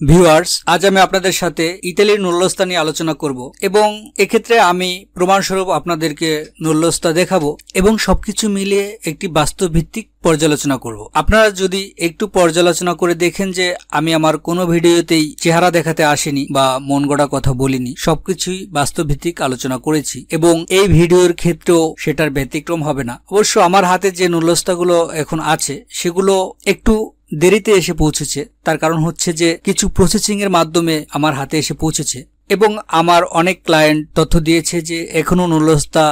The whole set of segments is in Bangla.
ভিউয়ার্স, আজ আমি আপনাদের সাথে ইতালির নুল্লস্তা নিয়ে আলোচনা করব এবং এক্ষেত্রে আমি প্রমাণস্বরূপ আপনাদেরকে নুল্লস্তা দেখাবো এবং সবকিছু মিলিয়ে একটি বাস্তব ভিত্তিক পর্যালোচনা করব। আপনারা যদি একটু পর্যালোচনা করে দেখেন যে আমি আমার কোনো ভিডিওতেই চেহারা দেখাতে আসিনি বা মন গড়া কথা বলিনি, সবকিছুই বাস্তব ভিত্তিক আলোচনা করেছি এবং এই ভিডিওর ক্ষেত্রেও সেটার ব্যতিক্রম হবে না। অবশ্য আমার হাতে যে নুল্লস্তাগুলো এখন আছে সেগুলো একটু দেরিতে এসে পৌঁছেছে। তার কারণ হচ্ছে যে কিছু প্রসেসিং এর মাধ্যমে আমার হাতে এসে পৌঁছেছে এবং আমার অনেক ক্লায়েন্ট তথ্য দিয়েছে যে এখনো নুল্লস্তা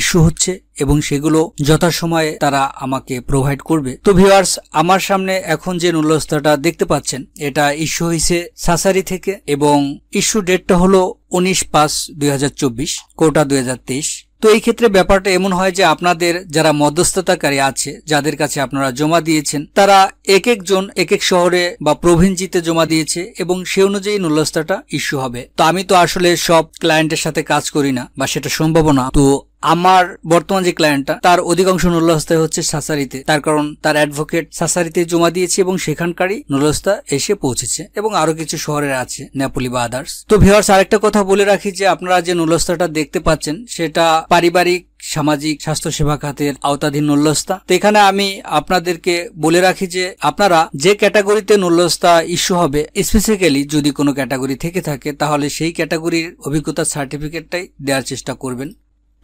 ইস্যু হচ্ছে এবং সেগুলো যথাসময়ে তারা আমাকে প্রোভাইড করবে। তো ভিউয়ার্স, আমার সামনে এখন যে নুল্লস্তাটা দেখতে পাচ্ছেন এটা ইস্যু হয়েছে সাসারি থেকে এবং ইস্যু ডেটটা হলো 19/5/2024, কোটা 2023। তো এই ক্ষেত্রে ব্যাপারটা এমন হয় যে আপনাদের যারা মধ্যস্থতাকারী আছে, যাদের কাছে আপনারা জমা দিয়েছেন, তারা এক একজন এক এক শহরে বা প্রভিন্সিতে জমা দিয়েছে এবং সে অনুযায়ী নুল্লস্তাটা ইস্যু হবে। তো আমি তো আসলে সব ক্লায়েন্টের সাথে কাজ করি না বা সেটা সম্ভব না। তো আমার বর্তমান যে ক্লায়েন্টটা তার অধিকাংশ নুল্লস্তা হচ্ছে সাসারিতে, তার কারণ তার অ্যাডভোকেট সাসারিতে জমা দিয়েছে এবং সেখানকারই নুল্লস্তা এসে পৌঁছেছে এবং আরো কিছু শহরের আছে, নেপোলি বা আদার্স। তো ভিউয়ার্স, আরেকটা কথা বলে রাখি যে আপনারা যে নুল্লস্তাটা দেখতে পাচ্ছেন সেটা পারিবারিক সামাজিক স্বাস্থ্য সেবা খাতের আওতাধীন নুল্লস্তা। তো এখানে আমি আপনাদেরকে বলে রাখি যে আপনারা যে ক্যাটাগরিতে নুল্লস্তা ইস্যু হবে, স্পেসিফিক্যালি যদি কোনো ক্যাটাগরি থেকে থাকে তাহলে সেই ক্যাটাগরির অভিজ্ঞতার সার্টিফিকেটটাই দেওয়ার চেষ্টা করবেন।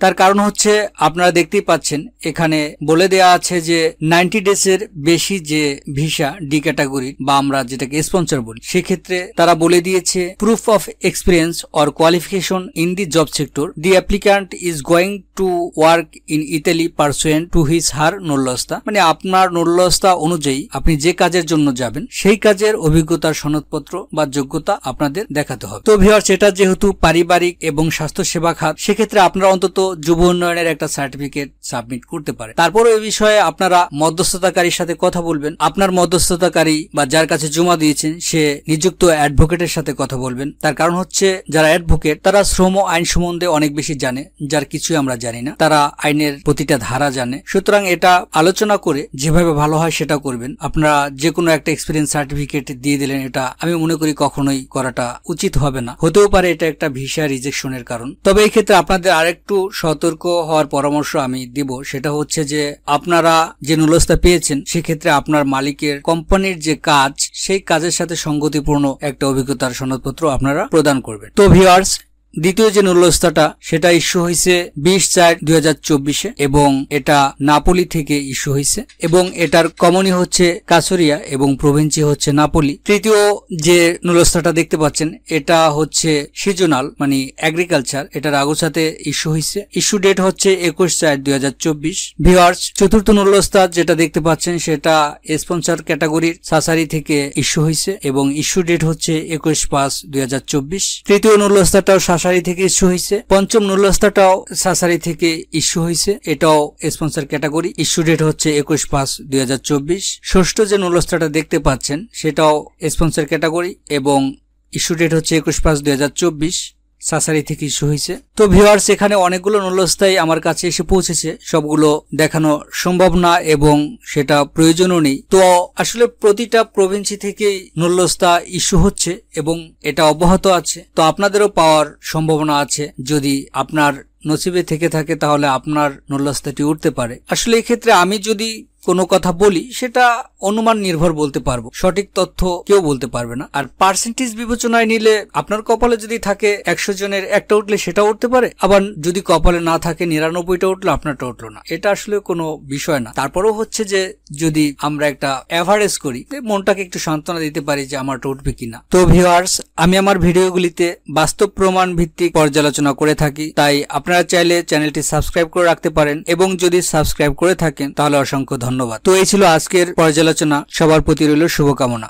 তার কারণ হচ্ছে আপনারা দেখতেই পাচ্ছেন এখানে বলে দেয়া আছে যে 90 ডেজের বেশি যে ভিসা ডি ক্যাটাগরি বা আমরা যেটাকে স্পন্সর বলি, সেক্ষেত্রে তারা বলে দিয়েছে proof of experience or qualification in the job sector, the applicant is going to work in Italy pursuant to his her নুল্লস্তা। মানে আপনার নুল্লস্তা অনুযায়ী আপনি যে কাজের জন্য যাবেন সেই কাজের অভিজ্ঞতার সনদপত্র বা যোগ্যতা আপনাদের দেখাতে হবে। তো ভিউয়ার্স, এটা যেহেতু পারিবারিক এবং স্বাস্থ্য সেবা খাত, সেক্ষেত্রে আপনারা অন্তত যুব উন্নয়নের একটা সার্টিফিকেট সাবমিট করতে পারে। তারপরে এই বিষয়ে আপনারা মধ্যস্থতাকারীর সাথে কথা বলবেন। আপনার মধ্যস্থতাকারী বা যার কাছে জমা দিয়েছেন সে নিযুক্ত অ্যাডভোকেটের সাথে কথা বলবেন। তার কারণ হচ্ছে যারা অ্যাডভোকেট তারা শ্রম আইন সম্বন্ধে অনেক বেশি জানে, যার কিছুই আমরা জানি না। তারা আইনের প্রতিটা ধারা জানে। সুতরাং এটা আলোচনা করে যেভাবে ভালো হয় সেটা করবেন। আপনারা যে কোনো একটা এক্সপিরিয়েন্স সার্টিফিকেট দিয়ে দিলেন, এটা আমি মনে করি কখনোই করাটা উচিত হবে না। হতেও পারে এটা একটা ভিসা রিজেকশনের কারণ। তবে এই ক্ষেত্রে আপনাদের আরেকটু সতর্ক হওয়ার পরামর্শ আমি দিব, সেটা হচ্ছে যে আপনারা যে নুল্লস্তা পেয়েছেন সেক্ষেত্রে আপনার মালিকের কোম্পানির যে কাজ সেই কাজের সাথে সঙ্গতিপূর্ণ একটা অভিজ্ঞতার সনদপত্র আপনারা প্রদান করবেন। তো ভিউয়ার্স, দ্বিতীয় যে নুল্লস্তাটা সেটা ইস্যু হয়েছে 20/4/2024 এবং এটা নাপোলি থেকে ইস্যু হয়েছে এবং এটার কমনি হচ্ছে কাসরিয়া এবং প্রভিন্সি হচ্ছে নাপোলি। তৃতীয় যে নুল্লস্তাটা দেখতে পাচ্ছেন এটা হচ্ছে সিজনাল মানে এগ্রিকালচার, এটার আগোছাতে ইস্যু হয়েছে। ইস্যু ডেট হচ্ছে 21/4/2024। ভিউয়ার্স, চতুর্থ নুল্লস্তা যেটা দেখতে পাচ্ছেন সেটা স্পন্সর ক্যাটাগরির সাসারি থেকে ইস্যু হয়েছে এবং ইস্যু ডেট হচ্ছে 21/5/2024। তৃতীয় নুল্লস্তাটাও সাসারি থেকে ইস্যু হয়েছে। পঞ্চম নুল্লস্তাটাও সাসারি থেকে ইস্যু হয়েছে, এটাও স্পন্সর ক্যাটাগরি। ইস্যু ডেট হচ্ছে 21/5/2024। ষষ্ঠ যে নুল্লস্তাটা দেখতে পাচ্ছেন সেটাও স্পন্সর ক্যাটাগরি এবং ইস্যু ডেট হচ্ছে 21/5/2024, সাসারি থেকে ইস্যু হয়েছে। তো ভিউয়ার্স, এখানে অনেকগুলো নুল্লস্তাই আমার কাছে এসে পৌঁছেছে, সবগুলো দেখানো সম্ভব না এবং সেটা প্রয়োজনও নেই। তো আসলে প্রতিটা প্রভিন্সি থেকেই নুল্লস্তা ইস্যু হচ্ছে এবং এটা অব্যাহত আছে। তো আপনাদেরও পাওয়ার সম্ভাবনা আছে, যদি আপনার নসিবে থেকে থাকে তাহলে আপনার নুল্লস্তাটি উঠতে পারে। আসলে এই ক্ষেত্রে আমি যদি কোনো কথা বলি সেটা অনুমান নির্ভর বলতে পারবো, সঠিক তথ্য কেউ বলতে পারবে না। আর পার্সেন্টেজ বিবেচনায় নিলে আপনার কপালে যদি থাকে 100 জনের একটা উঠলে সেটা উঠতে পারে, আবার যদি কপালে না থাকে 99টা উঠলো আপনারটা উঠলো না, এটা আসলে কোনো বিষয় না। তারপরেও হচ্ছে যে যদি আমরা একটা অ্যাভারেজ করি মনটাকে একটু সান্ত্বনা দিতে পারি যে আমারটা উঠবে কিনা। তো ভিউয়ার্স, আমি আমার ভিডিওগুলিতে বাস্তব প্রমাণ ভিত্তিক পর্যালোচনা করে থাকি, তাই আপনারা চাইলে চ্যানেলটি সাবস্ক্রাইব করে রাখতে পারেন এবং যদি সাবস্ক্রাইব করে থাকেন তাহলে অসংখ্য ধন্যবাদ। তো এই ছিল আজকের পর্যালোচনা। সবার প্রতি রইল শুভকামনা।